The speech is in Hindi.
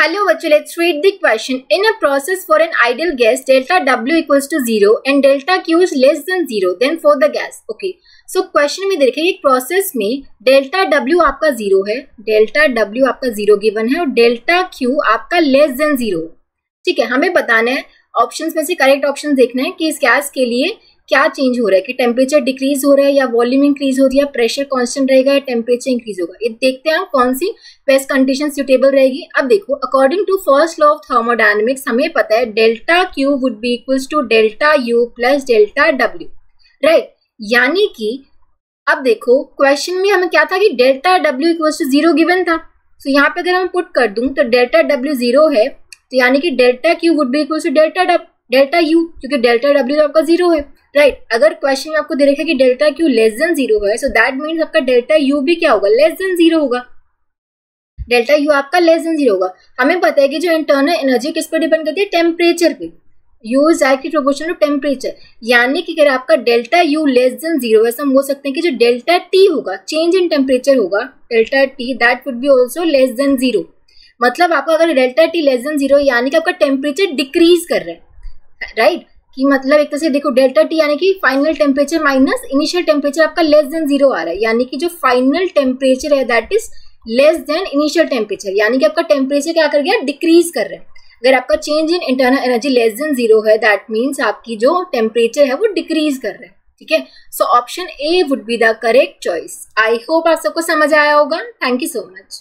Hello बच्चों, let's read the question. In a process for an ideal gas, delta W equals to 0 and delta Q is less than 0, then for the gas. Okay. So question में देखिए एक प्रोसेस में डेल्टा W आपका 0 है, डेल्टा W आपका 0 गिवन है और डेल्टा Q आपका लेस देन 0. ठीक है, हमें बताना है ऑप्शंस में से करेक्ट ऑप्शन देखना है कि इस गैस के लिए क्या चेंज हो रहा है, कि टेम्परेचर डिक्रीज हो रहा है या वॉल्यूम इंक्रीज हो रही है, प्रेशर कांस्टेंट रहेगा या टेम्परेचर इंक्रीज होगा. ये देखते हैं कौन सी बेस्ट कंडीशन सुटेबल रहेगी. अब देखो, according to first law of thermodynamics हमें पता है delta Q would be equals to delta U plus delta W, right. यानी कि अब देखो क्वेश्चन में हमें क्या था कि delta W equals to 0 given था. तो यहाँ पे अगर हम पुट कर दूं तो डेल्टा डब्ल्यू 0 है, तो यानी कि delta Q would be equals to delta U, क्योंकि डेल्टा डब्ल्यू तो आपका 0 है, राइट. अगर क्वेश्चन में आपको दे रखा है कि डेल्टा क्यू लेस देन 0 है, सो दैट मीन्स आपका डेल्टा यू भी क्या होगा, लेस देन 0 होगा. डेल्टा यू आपका लेस देन 0 होगा. हमें पता है कि जो इंटरनल एनर्जी किस पर डिपेंड करती है, टेम्परेचर पे. U is directly proportional to temperature. यानी कि अगर आपका डेल्टा यू लेस देन 0 है, हम बोल सकते हैं कि जो डेल्टा टी होगा, चेंज इन टेम्परेचर होगा, delta T that would be also less than 0. मतलब आपका अगर डेल्टा टी लेस देन 0 यानी कि आपका टेम्परेचर डिक्रीज कर रहा है, राइट. कि मतलब एक तरह से देखो डेल्टा टी यानी कि final temperature minus initial temperature आपका लेस देन 0 आ रहा है, यानी कि जो फाइनल टेम्परेचर है that is less than initial temperature, यानी कि आपका टेम्परेचर क्या कर गया, डिक्रीज कर रहा है. अगर आपका change in internal energy less than 0 है, दैट मीन्स आपकी जो टेम्परेचर है वो डिक्रीज कर रहा है. ठीक है, so option A would be the correct choice. I hope आप सबको समझ आया होगा. Thank you so much.